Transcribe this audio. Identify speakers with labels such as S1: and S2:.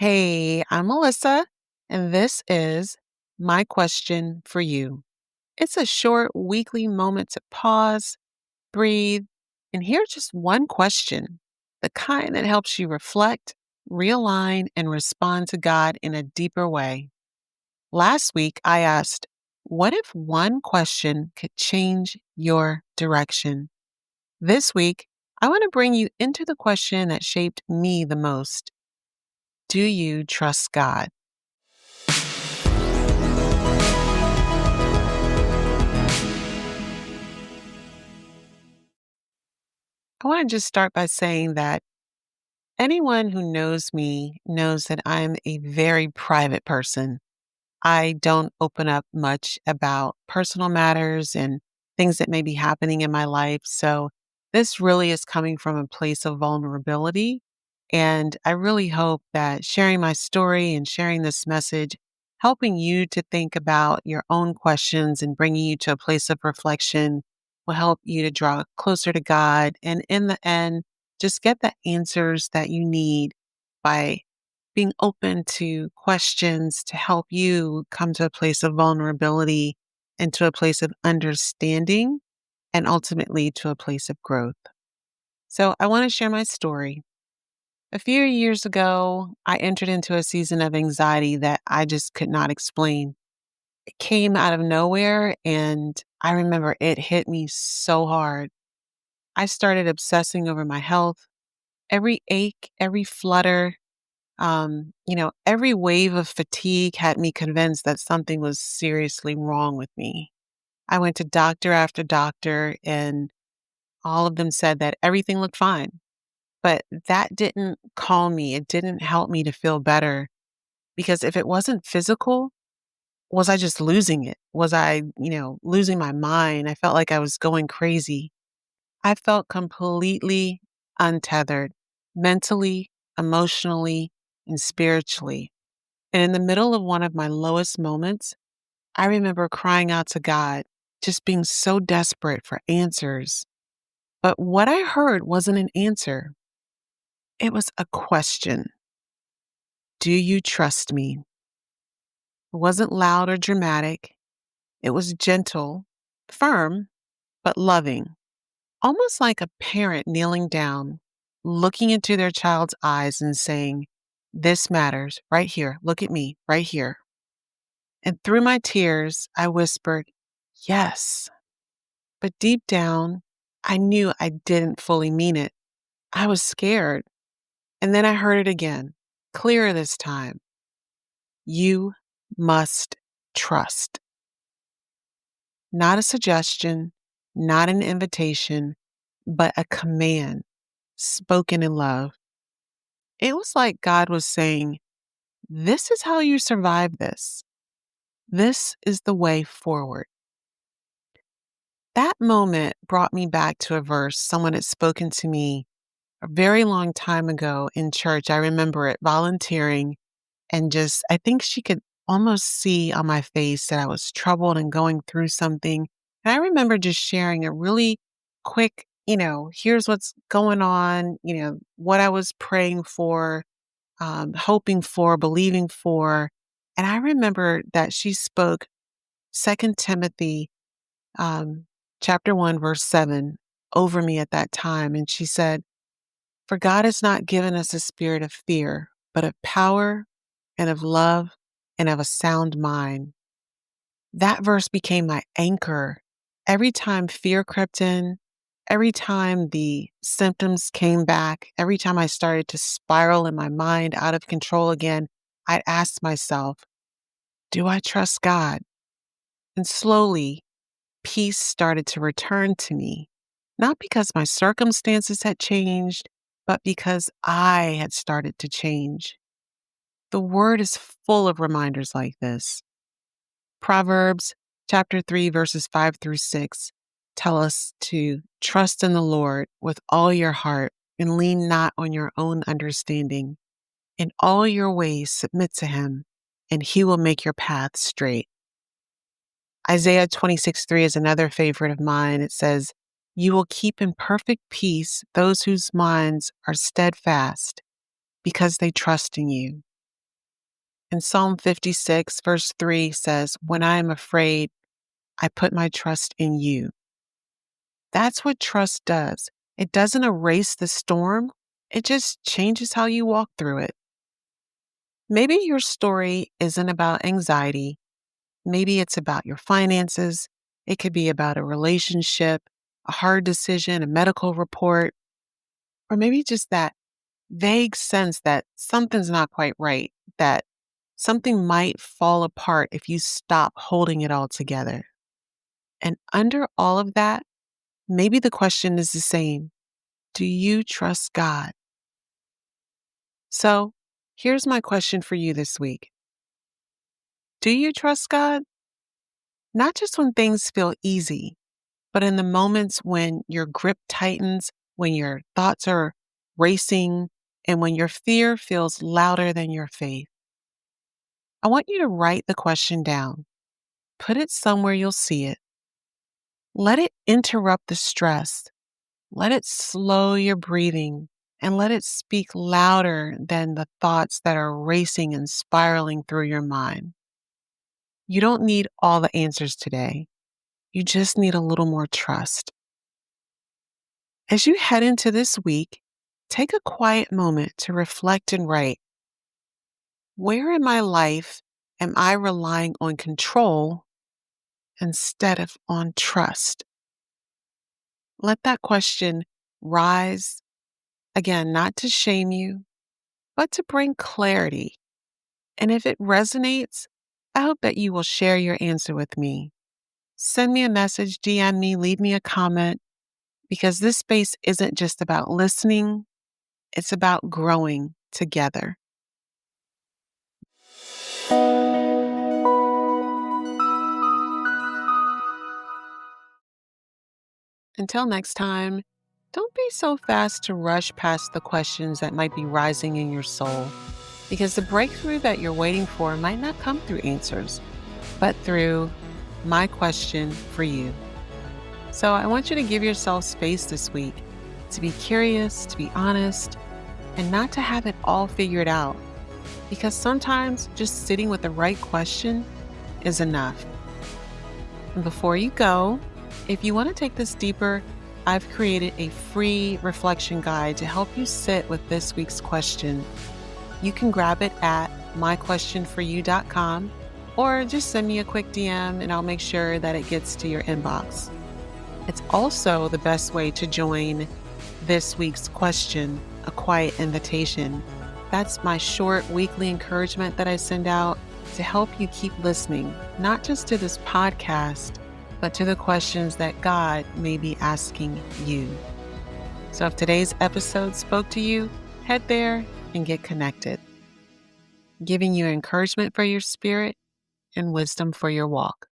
S1: Hey, I'm Melissa, and this is my question for you. It's a short weekly moment to pause, breathe, and hear just one question, the kind that helps you reflect, realign, and respond to God in a deeper way. Last week, I asked, what if one question could change your direction? This week, I want to bring you into the question that shaped me the most. Do you trust God? I want to just start by saying that anyone who knows me knows that I'm a very private person. I don't open up much about personal matters and things that may be happening in my life. So, this really is coming from a place of vulnerability. And I really hope that sharing my story and sharing this message, helping you to think about your own questions and bringing you to a place of reflection will help you to draw closer to God. And in the end, just get the answers that you need by being open to questions to help you come to a place of vulnerability and to a place of understanding and ultimately to a place of growth. So, I want to share my story. A few years ago, I entered into a season of anxiety that I just could not explain. It came out of nowhere, and I remember it hit me so hard. I started obsessing over my health, every ache, every flutter, every wave of fatigue had me convinced that something was seriously wrong with me. I went to doctor after doctor, and all of them said that everything looked fine. But that didn't calm me. It didn't help me to feel better because if it wasn't physical, was I just losing it? Was I, losing my mind? I felt like I was going crazy. I felt completely untethered mentally, emotionally, and spiritually. And in the middle of one of my lowest moments, I remember crying out to God, just being so desperate for answers. But what I heard wasn't an answer, it was a question. Do you trust me? It wasn't loud or dramatic. It was gentle, firm, but loving, almost like a parent kneeling down, looking into their child's eyes and saying, "This matters right here. Look at me right here." And through my tears, I whispered, "Yes." But deep down, I knew I didn't fully mean it. I was scared. And then I heard it again, clearer this time. You must trust. Not a suggestion, not an invitation, but a command spoken in love. It was like God was saying, this is how you survive this. This is the way forward. That moment brought me back to a verse someone had spoken to me a very long time ago in church. I remember it volunteering and just, I think she could almost see on my face that I was troubled and going through something. And I remember just sharing a really quick, here's what's going on, what I was praying for, hoping for, believing for. And I remember that she spoke Second Timothy chapter 1, verse 7 over me at that time. And she said, for God has not given us a spirit of fear, but of power and of love and of a sound mind. That verse became my anchor. Every time fear crept in, every time the symptoms came back, every time I started to spiral in my mind out of control again, I'd ask myself, do I trust God? And slowly, peace started to return to me, not because my circumstances had changed, but because I had started to change. The word is full of reminders like this. Proverbs chapter 3, verses 5 through 6 tell us to trust in the Lord with all your heart and lean not on your own understanding. In all your ways, submit to him, and he will make your path straight. Isaiah 26:3 is another favorite of mine. It says, you will keep in perfect peace those whose minds are steadfast because they trust in you. And Psalm 56, verse 3 says, "When I am afraid, I put my trust in you." That's what trust does. It doesn't erase the storm, it just changes how you walk through it. Maybe your story isn't about anxiety. Maybe it's about your finances. It could be about a relationship, a hard decision, a medical report, or maybe just that vague sense that something's not quite right, that something might fall apart if you stop holding it all together. And under all of that, maybe the question is the same. Do you trust God? So here's my question for you this week. Do you trust God? Not just when things feel easy, but in the moments when your grip tightens, when your thoughts are racing, and when your fear feels louder than your faith. I want you to write the question down. Put it somewhere you'll see it. Let it interrupt the stress. Let it slow your breathing and let it speak louder than the thoughts that are racing and spiraling through your mind. You don't need all the answers today. You just need a little more trust. As you head into this week, take a quiet moment to reflect and write, where in my life am I relying on control instead of on trust? Let that question rise, again, not to shame you, but to bring clarity. And if it resonates, I hope that you will share your answer with me. Send me a message, DM me, leave me a comment, because this space isn't just about listening, it's about growing together. Until next time, don't be so fast to rush past the questions that might be rising in your soul, because the breakthrough that you're waiting for might not come through answers, but through my question for you. So I want you to give yourself space this week to be curious, to be honest, and not to have it all figured out, because sometimes just sitting with the right question is enough. And before you go, if you want to take this deeper, I've created a free reflection guide to help you sit with this week's question. You can grab it at myquestionforyou.com or just send me a quick DM and I'll make sure that it gets to your inbox. It's also the best way to join this week's question, A Quiet Invitation. That's my short weekly encouragement that I send out to help you keep listening, not just to this podcast, but to the questions that God may be asking you. So if today's episode spoke to you, head there and get connected, giving you encouragement for your spirit and wisdom for your walk.